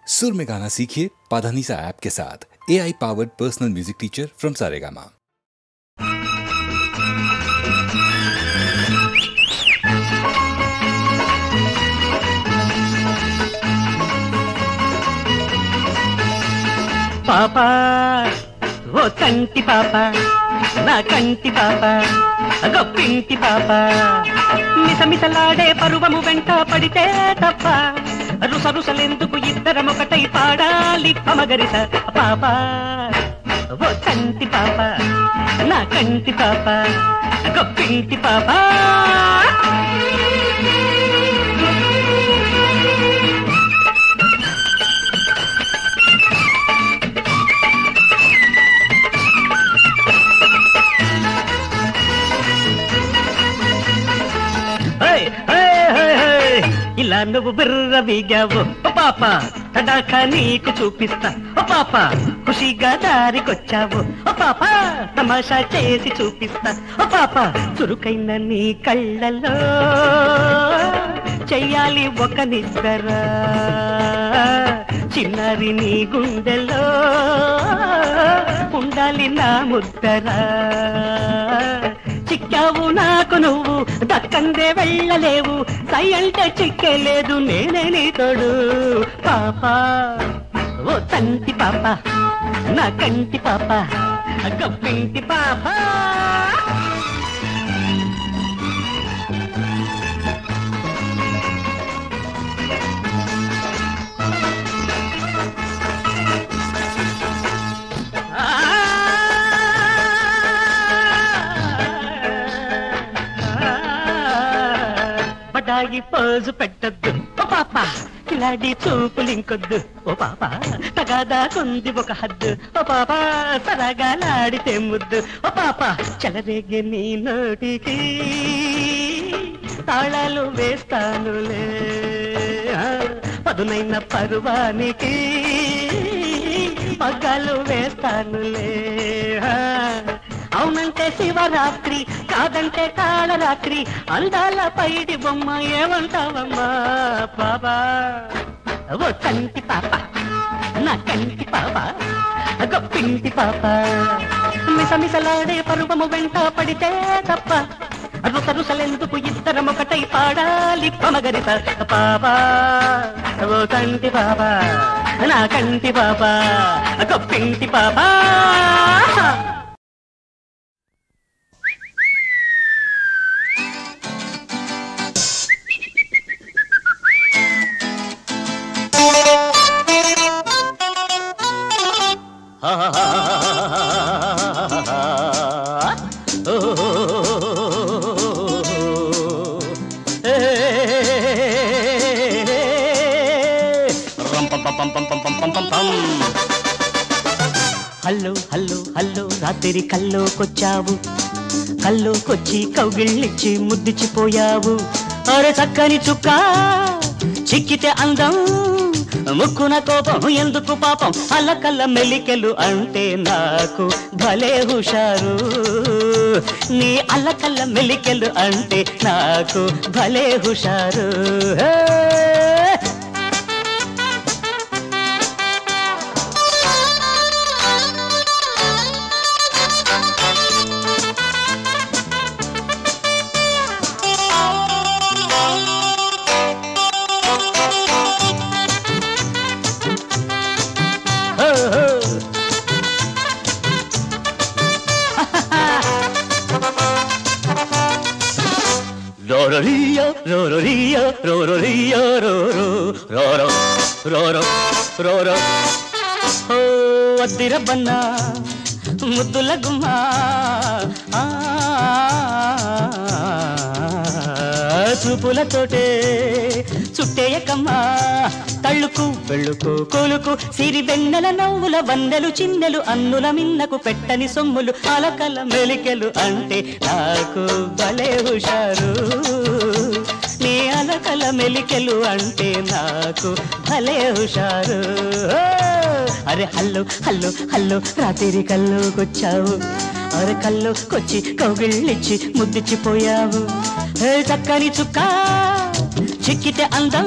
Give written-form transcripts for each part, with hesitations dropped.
सुर में गाना सीखिए पाधानीसा ऐप के साथ। AI powered personal music teacher from Saregama. పాపా ఓ కంటి పాప నా కంటి పాప గొప్పింటి పాప మిసమిసలాడే పరువము వెంట పడితే తప్ప రుసరుసలెందుకు ఇద్దరమొకటై పాడాలి పమగరిస పాప ఓ కంటి పాప నా కంటి పాప గొప్పింటి పాప ఇలా నువ్వు బిర్ర వీగావు ఓ పాప తడాక నీకు చూపిస్తా ఓ పాప ఖుషిగా దారికొచ్చావు ఓ పాప తమాషా చేసి చూపిస్తా ఓ పాప చురుకైన నీ కళ్ళలో చెయ్యాలి ఒక నిద్ర చిన్నారి నీ గుండెలో ఉండాలి నా ముద్దర చిక్కావు నాకు నువ్వు దక్కందే వెళ్ళలేవు సై అంటే చిక్కేలేదు నేనే నీ తోడు పాపా ఓ తంటి పాప నా కంటి పాప గొప్పింటి పాప బడాయి పోజు పెట్టద్దు ఓ పాప కిలాడి చూపులింకొద్దు ఓ పాప తగాదా కొంది ఒక హద్దు ఓ పాప సరగాలాడితే ముద్దు ఓ పాప చెలరేగే నీ నోటికి తాళాలు వేస్తానులే పదునైన పరువానికి పగ్గాలు వేస్తానులే అవునంటే శివరాత్రి కాదంటే కాళరాత్రి అందాల పైడి బొమ్మ ఏమంటావమ్మా బాబా ఓ కంటి పాప నా కంటి పాప గొప్పింటి పాప మిసమిసలాడే పరువము వెంట పడితే తప్ప రుసరుసలెందుకు ఇద్దరమొకటై పాడాలి పమగరిత పాపా ఓ కంటి పాప నా కంటి పాప గొప్పింటి పాప హల్లో హల్లో హల్లో రాత్రి కల్లోకొచ్చావు కల్లోకొచ్చి కౌగిళ్ళిచ్చి ముద్దిచ్చిపోయావు అరే చక్కని చుక్క చిక్కితే అందం ముక్కున కోపం ఎందుకు పాపం అల్లకల్ల మెలికెలు అంటే నాకు భలే హుషారు నీ అల్లకల్ల మెలికెలు అంటే నాకు భలే హుషారు Rororia, rororia, rororia, roro, roro, roro, roro. Oh, adira banna, muddula gumma. చూపులతోటే చుట్టేయకమ్మా తళ్ళుకు వెళ్ళుకు కోలుకు సిరి వెన్నెల నవ్వుల వన్నెలు చిన్నెలు అన్నుల మిన్నకు పెట్టని సొమ్ములు అలకల మెలికెలు అంటే నాకు భలే హుషారు నీ అలకల మెలికెలు అంటే నాకు భలే హుషారు అరే హల్లో హల్లో హల్లో రాత్రి కల్లోకొచ్చావు అరే కల్లోకొచ్చి కౌగిళ్ళిచ్చి ముద్దిచ్చిపోయావు చక్కని చుక్క చిక్కితే అందం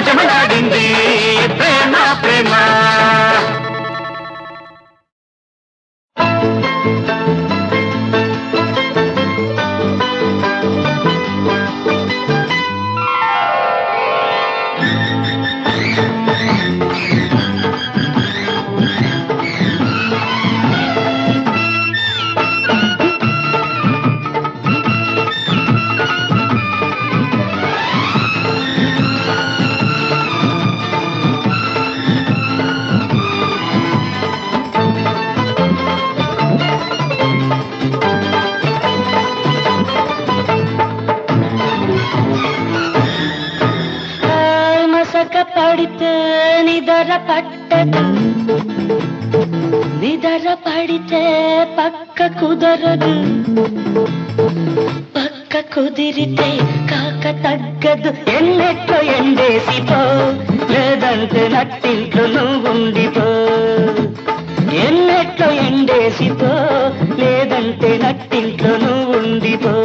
చెమడాడింది ప్రేమ ప్రేమ. పడితే నిదర పట్టదు, నిదర పడితే పక్క కుదరదు, పక్క కుదిరితే కాక తగ్గదు. ఎన్నెట్లో ఎండేసిపో లేదంటే నట్టింట్లో నువ్వుండిపో, ఎన్నెట్లో ఎండేసిపో లేదంటే నట్టింట్లో నువ్వుండిపో.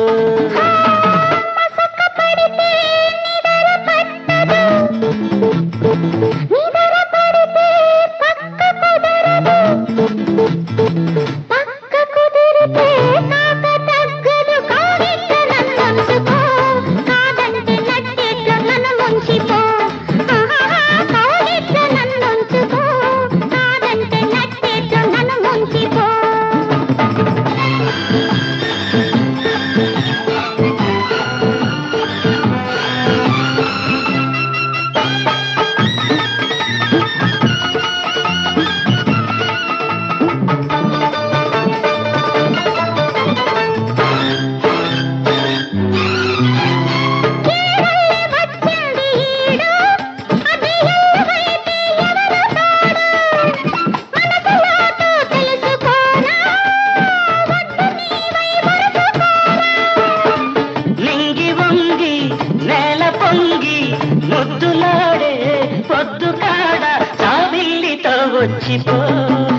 వచ్చిపో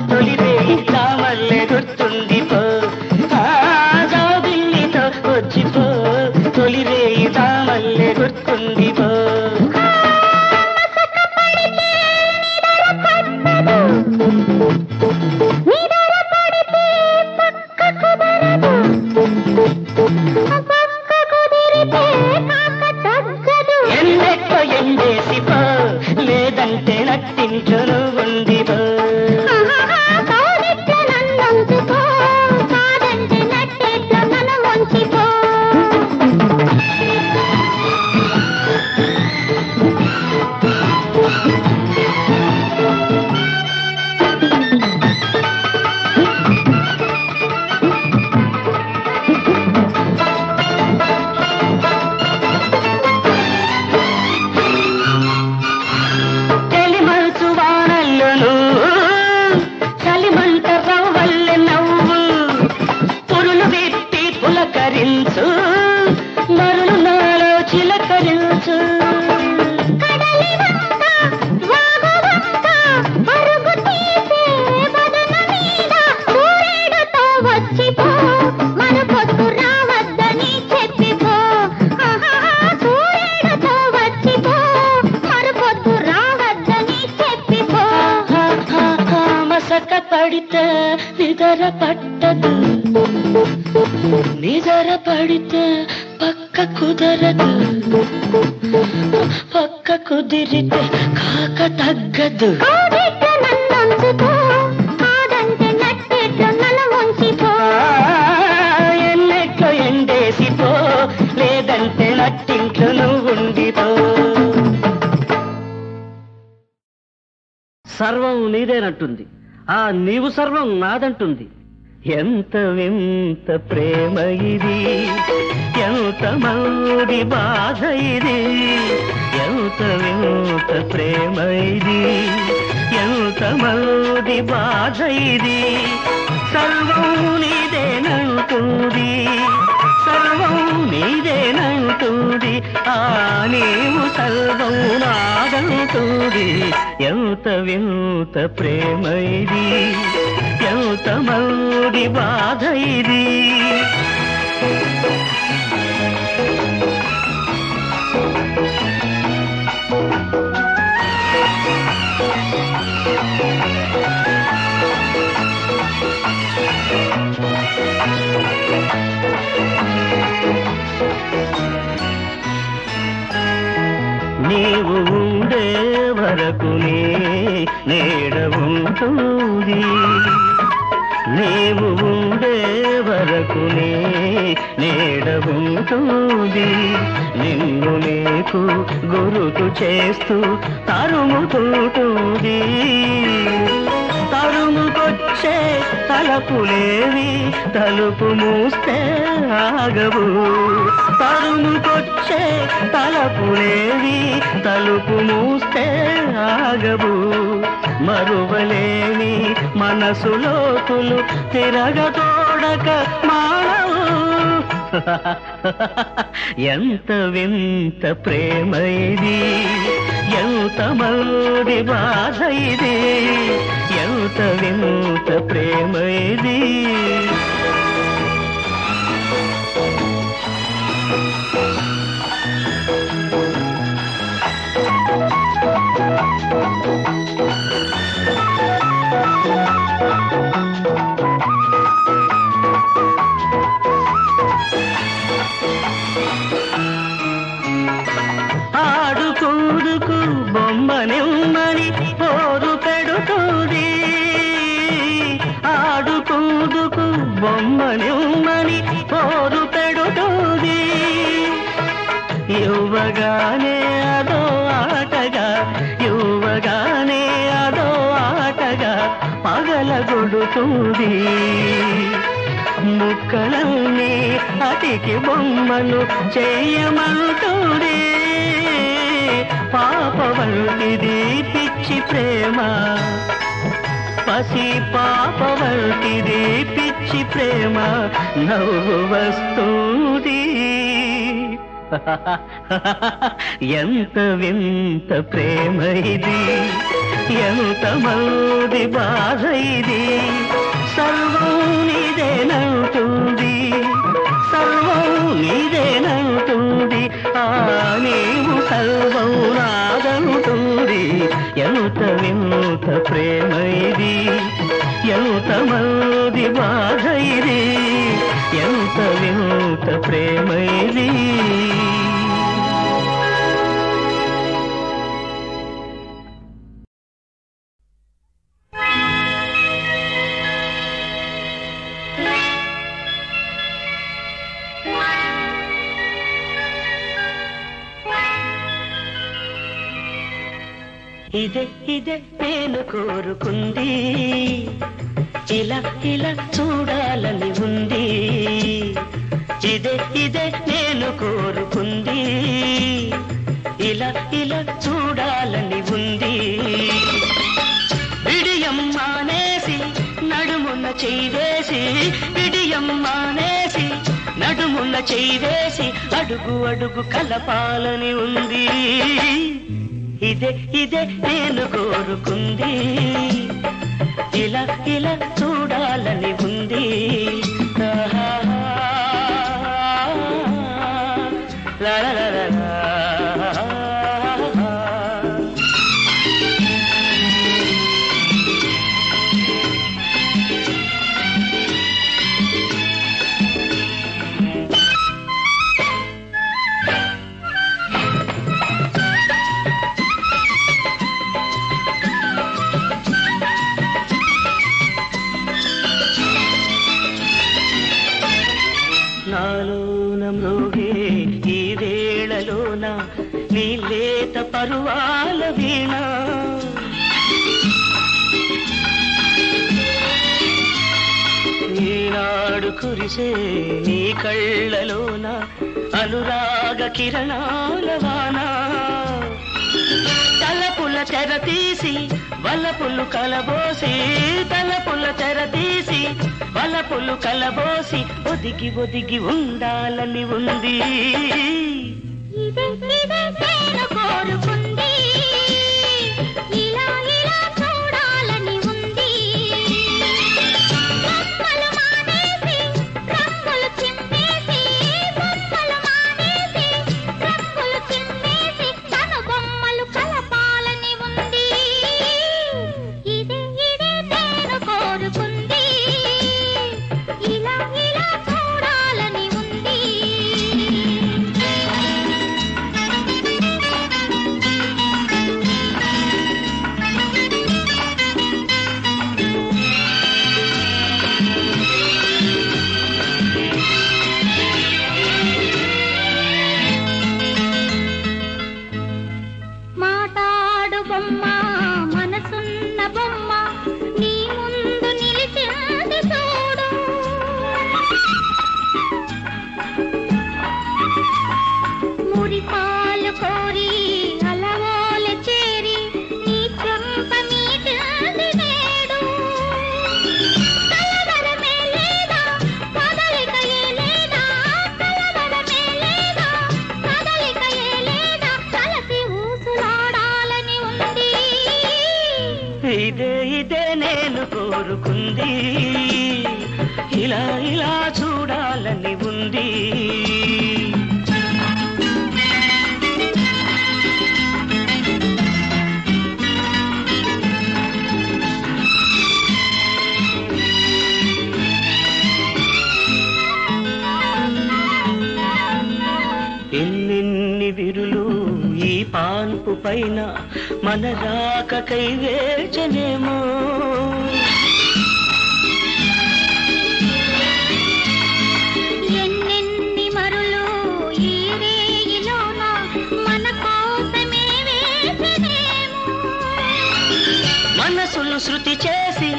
తొలిరే కామల్లే గుర్తుండిపో, జాబిల్లితో వచ్చిపో తొలిరే కామల్లే గుర్తుండిపో. ఎన్నెట్టో ఎండేసిపో లేదంటే నట్టింట్లో ఉండిపో. మరులు నాలో చిలకరించు వచ్చిపో మన పొద్దు రావద్దని చెప్పిపో, సూర్యుడితో వచ్చిపో మన పొద్దు రావద్దని చెప్పిపో. మసక పడితే నిదర పట్టదు, నిదర పడితే పక్క కుదరదు, పక్క కుదిరితే కాక తగ్గదు. ఎన్నెట్లో ఎండేసిపో లేదంటే నట్టింట్లో నువ్వు ఉండిపో. సర్వం నీదేనంటుంది, ఆ నీవు సర్వం నాదంటుంది. ఎంత వింత ప్రేమ ఇది, ఎంత మౌడి బాధ ఇది, ఎంత వింత ప్రేమ ఇది, ఎంత మౌడి బాధ ఇది. సర్వం నీదేనంటుంది, సర్వం నీదేనంటుంది, ఆ నీవు సర్వం నాదంటుంది. ఎంత వింత ప్రేమ ఇది, ఎంత మౌడి బాధ ఇది. నీవు ఉండే వరకునే నీడ ఉంటుంది, నిన్ను నీకు గురుతు చేస్తూ తరుముతుంటుంది. తరుముకొచ్చే తలపులేవి తలుపు మూస్తే ఆగవు, తరుముకొచ్చే తలపులేవి తలుపు మూస్తే ఆగవు. మరువలేని మనసు లోతులు తిరగతోడక మానవు. ఎంత వింత ప్రేమ ఇది, ఎంత మౌడి బాధ ఇది, ఎంత వింత ప్రేమ ఇది. ఆడుకుందుకు బొమ్మనిమ్మని పోరు పెడుతుంది, ఆడుకుందుకు బొమ్మనిమ్మని పోరు పెడుతుంది. యువగానే అదో ఆటగా, యువగానే అదో ఆటగా పగలగొడుతుంది. ముక్కలన్నీ అతికి బొమ్మను చేయమంటుంది. పాప వంటిది పిచ్చి ప్రేమ, పసి పాప వంటిది పిచ్చి ప్రేమ, నవ్వు వస్తుంది. ఎంత వింత ప్రేమ ఇది, ఎంత మౌది బాధ ఇది. సర్వం నీదేనంటుంది, సర్వం నీదేనంటుంది, ఆ నీవు సర్వం నాదంటుంది. ఎంత వింత ప్రేమ ఇది, ఎంత మౌది బాధ ఇది, ఎంత వింత ప్రేమ ఇది. ఇదే ఇదే నేను కోరుకుంది, ఇలా ఇలా చూడాలని ఉంది. ఇదే ఇదే నేను కోరుకుంది, ఇలా ఇలా చూడాలని ఉంది. విడియం మానేసి నడుమున చెయ్యేసి, విడియం మానేసి నడుమున చెయ్యేసి అడుగు అడుగు కలపాలని ఉంది. ఇదే ఇదే నేను కోరుకుంది, ఇలా ఇలా చూడాలని ఉంది. నాలోన మృగే ఈ వేళలోన నీ లేత పరువాల వీణ, ఈనాడు కురిసే నీ కళ్ళలోన అనురాగ కిరణాల వాన. తలపుల తెర తీసి వలపులు కలబోసి, తలపుల తెర తీసి వలపులు కలబోసి ఒదిగి ఒదిగి ఉండాలని ఉంది. ఇదే ఇదే నేను కోరుకుంది, ఇలా ఇలా చూడాలని ఉంది. బొమ్మలు మానేసి రంగులు చిమ్మేసి, బొమ్మలు మానేసి రంగులు చిమ్మేసి తన బొమ్మలు కలపాలని ఉంది. ఇదే ఇదే నేను కోరుకుంది, ఇలా ఇలా చూడాలని ఉంది. కోరుకుంది ఇలా ఇలా చూడాలని ఉంది ఎన్నెన్ని విరులు ఈ పాన్పు పైన మన రాకకై వేచనేమో ఎన్నెన్ని మరులు ఈ రేయిలోన మన కోసమే వేచనేమో మనసులు శృతి చేసి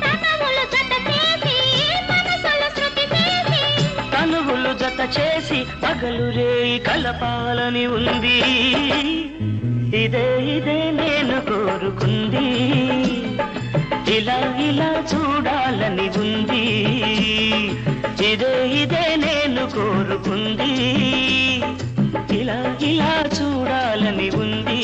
తనములు జత చేసి మనసులు శృతి చేసి తనువులు జత చేసి పగలు రేయి కలపాలని ఉంది ఇదే ఇదే నేను కోరుకుంది ఇలా ఇలా చూడాలని ఉంది ఇదే ఇదే నేను కోరుకుంది ఇలా ఇలా చూడాలని ఉంది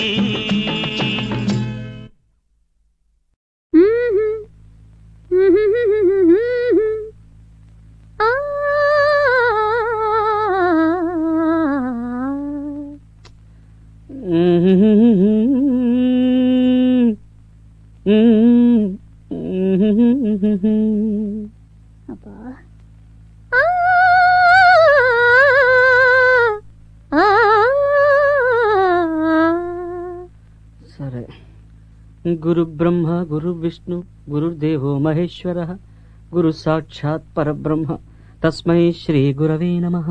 సరే గురు బ్రహ్మ గురు విష్ణు గురుర్దేవో మహేశ్వరః గురు సాక్షాత్ పరబ్రహ్మ తస్మై శ్రీ గురవే నమః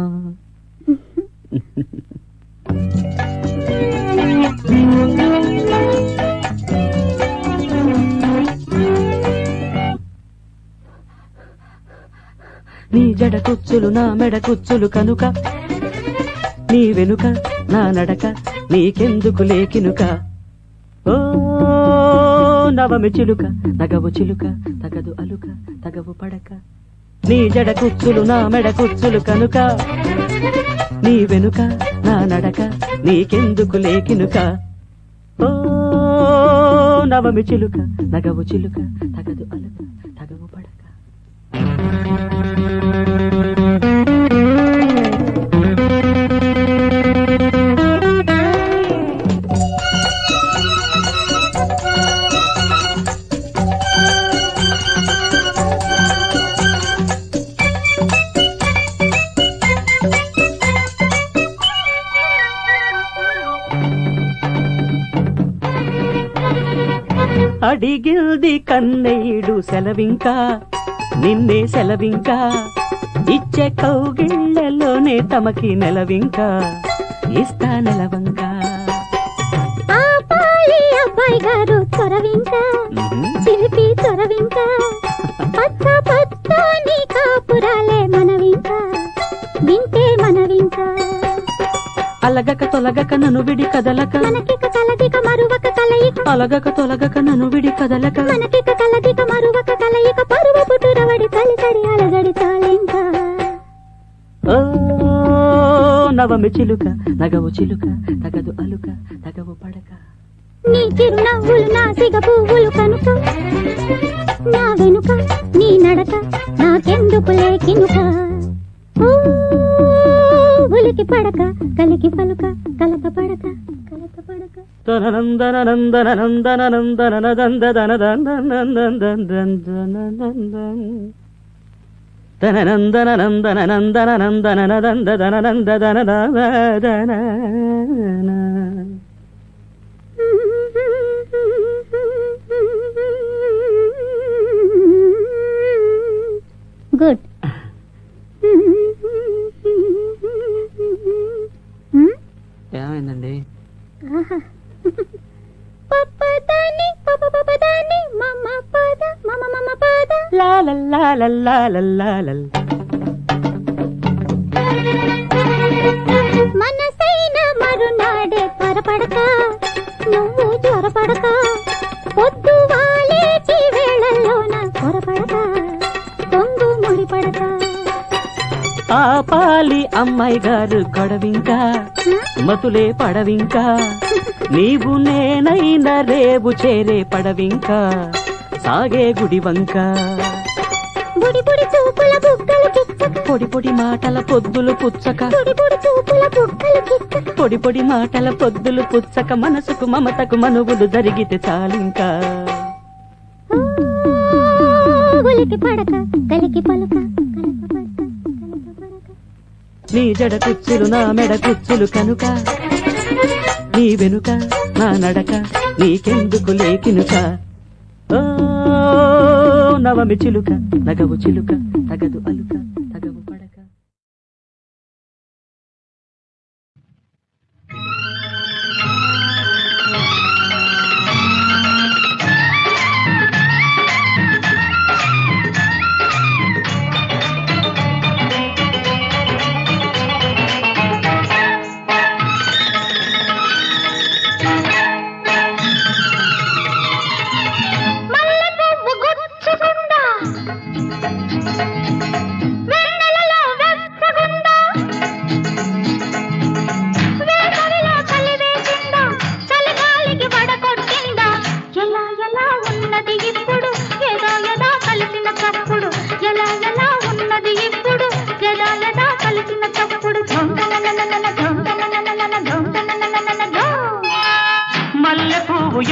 నీ జడ కుచ్చులు నా మెడ కుచ్చులు కనుక నీ వెనుక నా నడక నీకెందుకు లేకినుక ఓ నవమి చిలుక తగవు చిలుక తగదు అలుక తగవు పడక నీ జడ కుచ్చులు నా మెడ కుచ్చులు కనుక నీ వెనుక నా నడక నీకెందుకు లేకినుక ఓ నవమి చిలుక నగవు చిలుక తగదు అలుక తగవు పడక అడిగిల్ది కన్నయ్యుడు సెలవింకా నిన్నే సెలవింకా ఇచ్చే కౌగిళ్లలోనే తమకి నెలవింకా ఇస్తా నెలవంకా అబ్బాయి గారు చొరవింకా చిలిపి చొరవింకా పచ్చ పచ్చని కాపురాలే మనవింకా వింటే మనవింకా అలగక తొలగక నన్ను విడి కదలక మనకిక కలదిక మరువక కలయిక అలగక తొలగక నన్ను విడి కదలక మనకిక కలదిక మరువక కలయిక పరువ పుట్టురవడి తలితడి అలగడి తాలింక ఓ నవమి చిలుక నగవు చిలుక తగదు అలుక తగవు పడక నీ చిరునవ్వులు నా సిగ పువ్వులు కనుక నా వెనుక నీ నడక నాకెందుకు లేకినుక ఉలికి పడక కలికి పలుక కలక పడక కలక పడక తననందన నందన నందన నందన నందన తననందన నందన నందన నందన నందన నందన గుడ్ ఏమైందండి పప్పదాని పప్పదాని మమ్మ పద మమ్మ మమ్మ పద లా లా లా లా లా లా మనసైన మరునాడే త్వరపడక నువ్వు జ్వరపడక పొద్దు వాలేటి వేళల్లోన త్వరపడక తొంగు ముడిపడక ఆపాలి అమ్మాయి గారు గొడవింకా మతులే పడవింకా నీవు నేనైనా రేవు చేరే పడవింకా సాగే గుడి వంక బుడి బుడి చూపుల బుగ్గలు కిచ్చక పొడి పొడి మాటల పొద్దులు పుచ్చక బుడి బుడి చూపుల బుగ్గలు కిచ్చక పొడి పొడి మాటల పొద్దులు పుచ్చక మనసుకు మమతకు మనువులు జరిగితే చాలింకా ఉలికి పడక కలికి పలుక నీ జడ కుచ్చులు నా మెడ కుచ్చులు కనుక నీ వెనుక నా నడక నీకెందుకు లేకినుక ఓ నవమి చిలుక నగవు చిలుక తగదు అలుక తగవు పడక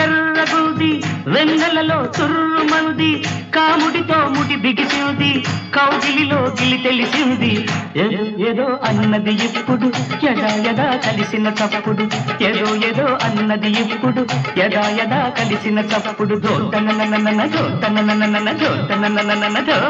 ఎర్రగుంది వెన్నెలలో చుర్రుమంది కాముడితో ముడి బిగిసింది కౌగిలిలో గిలి తెలిసింది ఏదో అన్నది ఇప్పుడు యదా కలిసిన చప్పుడు ఏదో అన్నది ఇప్పుడు యదా కలిసిన చప్పుడు ధోతనననన ధోతనననన ధోతనననన ధో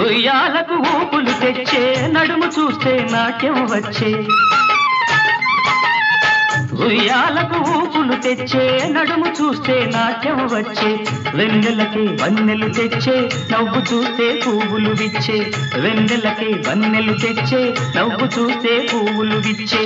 ఉయ్యాలకు ఊపులు తెచ్చే నడుము చూస్తే నాట్యం వచ్చే ఉయ్యాలకు ఊపులు తెచ్చే నడుము చూస్తే నాట్యం వచ్చే వెన్నెలకి వన్నెలు తెచ్చే నవ్వు చూస్తే పువ్వులు విచ్చే వెన్నెలకి వన్నెలు తెచ్చే నవ్వు చూస్తే పువ్వులు విచ్చే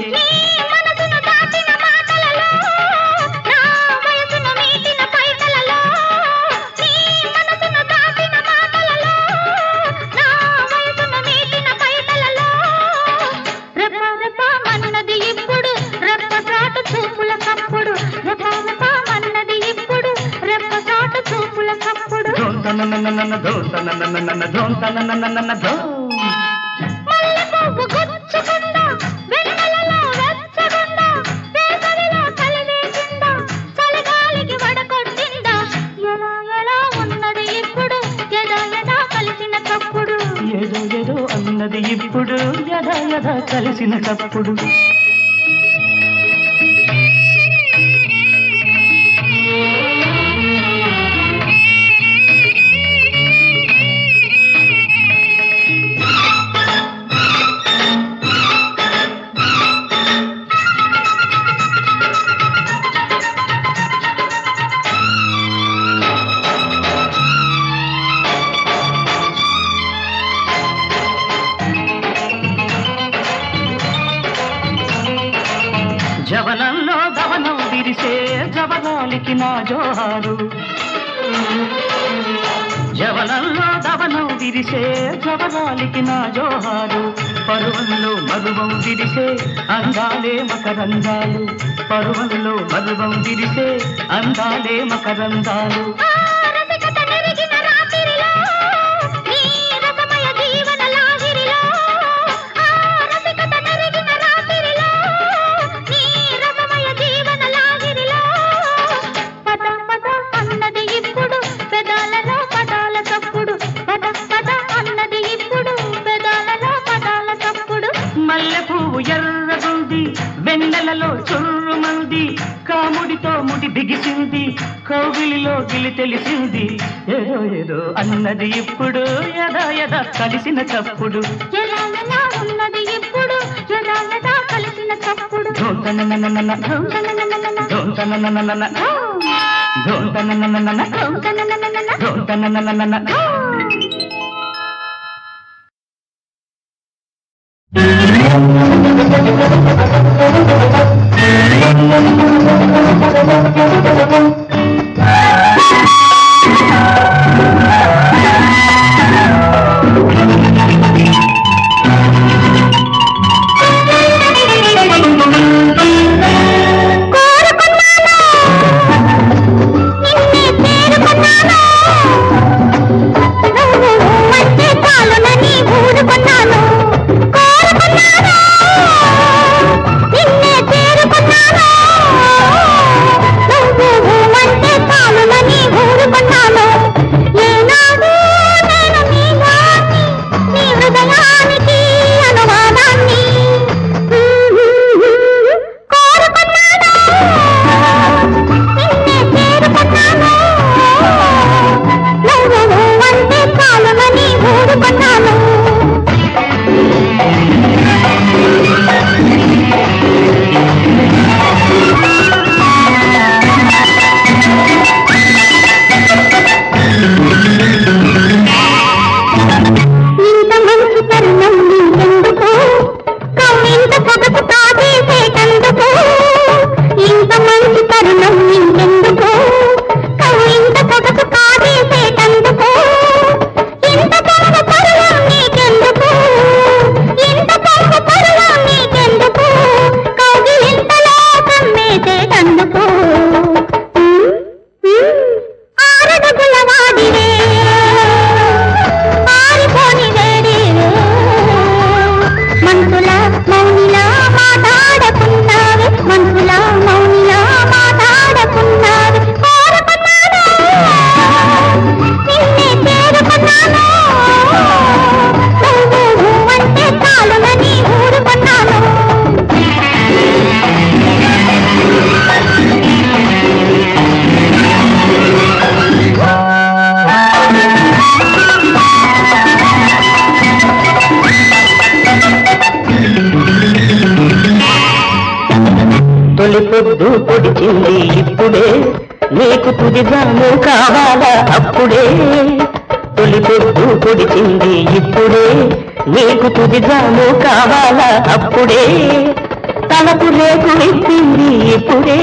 ఏదో అన్నది ఇప్పుడు యదా కలిసిన తప్పుడు జవనంలో గవనం విరిసే జవనాలికి నా జోహారు జవనంలో గవనం విరిసే జవనాలికి నా జోహారు పరువంలో మధువం విరిసే అందాలే మకరందాలు పరువంలో మధువం విరిసే అందాలే మకరందాలు ఎర్రగుంది వెన్నెలలో చుర్రుమంది కాముడితో ముడి బిగిసింది కౌగిలిలో గిలి తెలిసింది ఏదో అన్నది ఇప్పుడు యదా కలిసిన చప్పుడు ఉన్నది ఇప్పుడు యదా కలిసిన చప్పుడు ధోంతనననన పొద్దు పొడిచింది ఇప్పుడే నీకు తుదిజాము కావాలా అప్పుడే తొలి పొద్దు పొడిచింది ఇప్పుడే నీకు తుదిజాము కావాలా అప్పుడే తలపు రేకు విప్పింది ఇప్పుడే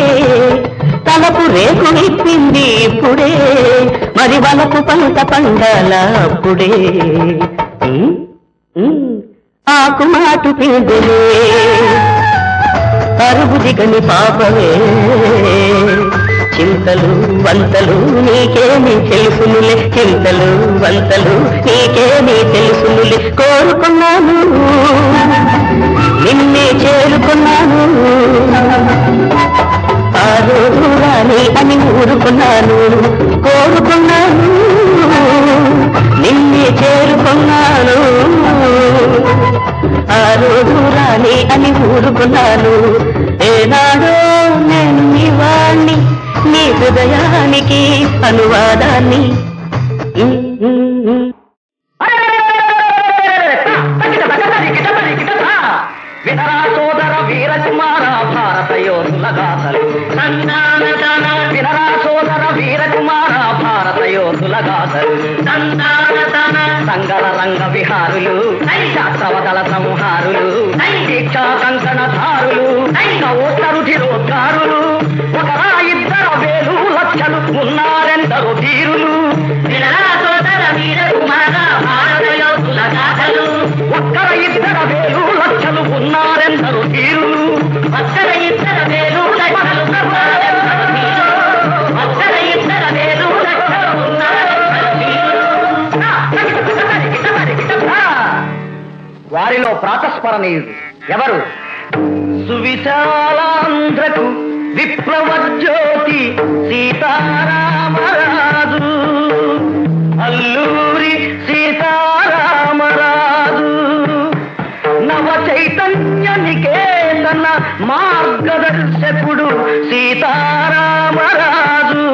తలపు రేకు విప్పింది ఇప్పుడే మరి వలకు పంట పండాల అప్పుడే ఆకు మాటు పిందులే అరుగు దిగని పాపవే చింతలు వంతలు నీకేమీ తెలుసునులే చింతలు వంతలు నీకేమీ తెలుసునులే కోరుకున్నాను నిన్నే చేరుకున్నాను ఆ రోజు రాని అని ఊరుకున్నాను కోరుకున్నాను నిన్నే చేరుకున్నాను ఆ రోజు రాని అని ఊరుకున్నాను ఏనాడో నేను నీ వాణ్ణి నీ హృదయానికి అనువాదాన్ని వినరా సోదర వీరకుమార భారత యోధుల గాథలు వినరా సోదర వీరకుమార భారత యోధుల గాథలు సంగల రంగ విహారులు శాస్త్రవదల సంహారులు దీక్షా కంకణధారులు ఓటరుధిరోద్గారులు ఒకరా ఇద్దరు వేలు లక్షలు ఉన్నారెందరో తీరులు వినరా సోదర వీరకుమార భారత యోధుల గాథలు ఒక్కర ఇద్దరు వేలు లక్షలు ఉన్నారెందరో తీరులు ఒక్కర ఇద్దరు వేలు లక్షలు ఒక్కర ఇద్దరు వేలు లక్షలు ఉన్నారెందరో తీరులు వారిలో ప్రాతస్మరణీయుడు ఎవరు సువిశాలాంధ్రకు విప్లవ జ్యోతి సీతారామరాజు అల్లూరి సీతారామరాజు నవ చైతన్య నికేతన మార్గదర్శకుడు సీతారామరాజు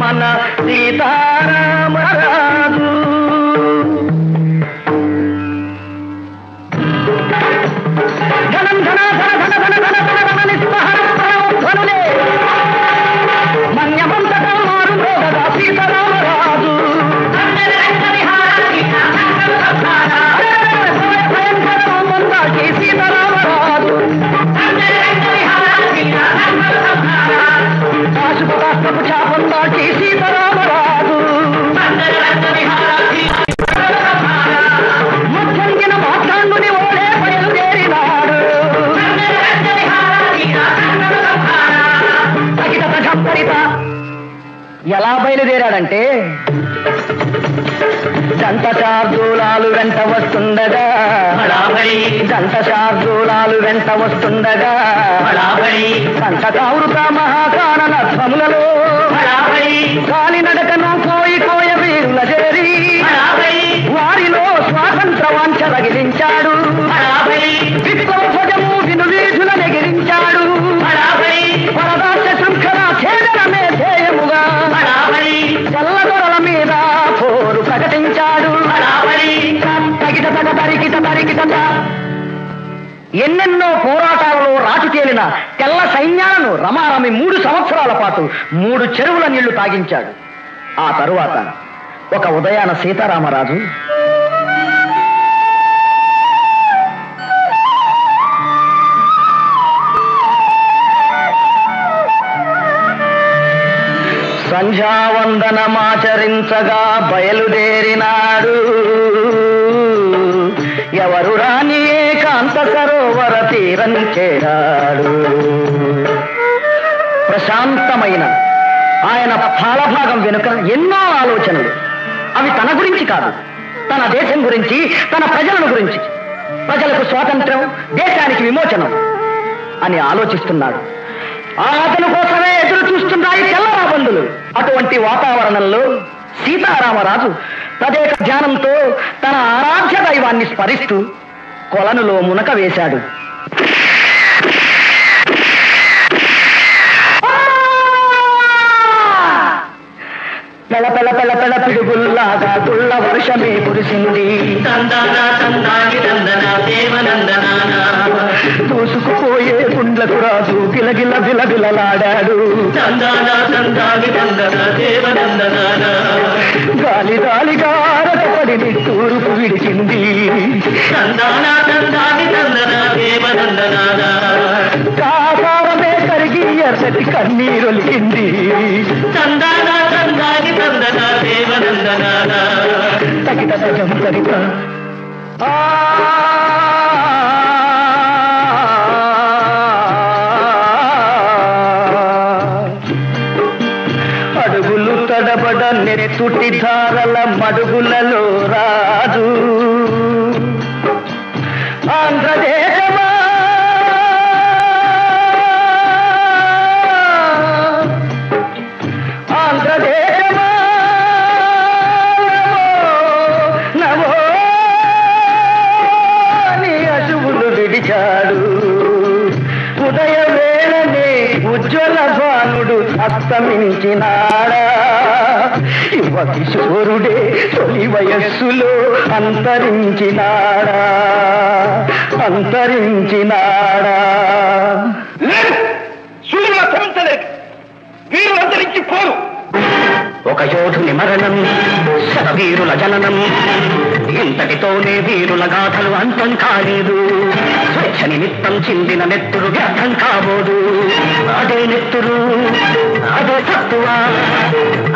మన సీతారామరాజు ధనం ధన ధన ధన ధన ధన ధన ధన నిస్పహర ధ్వనులే మన్యమం జంట శార్దూలాలు వెంట వస్తుండగా జంట శార్దూలాలు వెంట వస్తుండగా కంటకావృత మహాకారణ ధ్వములలో కాలినడకను కోయ వీరుల చేరి వారిలో స్వాతంత్ర వాంఛ రగిలించాడు. విప్లవ ధ్వజము వినువీధుల నెగిరించాడు. వరదాస్య శృంఖల ఛేదనమే ధ్యేయముగా చల్లదొరల మీద పోరు ప్రకటించాడు. తగిట తగ తరికిట తరికిట. ఎన్నెన్నో పోరాటాలలో రాజు తేలిన తెల్ల సైన్యాలను రమారమి 3 సంవత్సరాల పాటు 3 చెరువుల నీళ్లు తాగించాడు. ఆ తరువాత ఒక ఉదయాన సీతారామరాజు సంధ్యావందనమాచరించగా బయలుదేరినాడు. ఎవరు రాని ఏకాంత సరోవర తీరం చేరాడు. ప్రశాంతమైన ఆయన పాలభాగం వెనుక ఎన్నో ఆలోచనలు. అవి తన గురించి కాదు, తన దేశం గురించి, తన ప్రజలను గురించి. ప్రజలకు స్వాతంత్రం, దేశానికి విమోచనం అని ఆలోచిస్తున్నాడు. ఆ అతని కోసమే ఎదురు చూస్తున్నాయి తెల్లరాబందులు. అటువంటి వాతావరణంలో సీతారామరాజు తదేక ధ్యానంతో తన ఆరాధ్య దైవాన్ని స్మరిస్తూ కొలనులో మునక వేశాడు. పెళ పెళ పెళ పెళ పిడుగుల్లాగా గుళ్ళ వర్షమే కురిసింది. దూసుకుపోయే గుండ్లకు రాజు గిలగిల బిలబిలలాడాడు. గాలి గాలిగా రటపడి తూర్పు విడిచింది. కాసారమే కరిగి ఎర్రటి కన్నీరొలికింది. తగిట తగం తరిత అడుగులు తడబడ నెత్తుటి ధారల మడుగులలో రాజు ఆంధ్రదేశమా ఆంధ్రదేశమా నమో నీ అశువులు విడిచాడు. ఉదయ వేళనే ఉజ్వల భానుడు అస్తమించినాడా. యువ కిశోరుడే తొలి వయస్సులో అంతరించినాడా. వీరులు అంతరించిపోరు. ఒక యోధుని మరణం, శతవీరుల జననం. ఇంతటితోనే వీరుల గాథలు అంతం కాలేదు. స్వేచ్ఛ నిమిత్తం చిందిన నెత్తురు వ్యర్థం కాబోదు. అదే నెత్తురు, అదే తత్వ,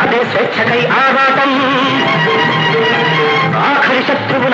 అదే స్వేచ్ఛకై ఆరాటం. ఆఖరి శత్రువు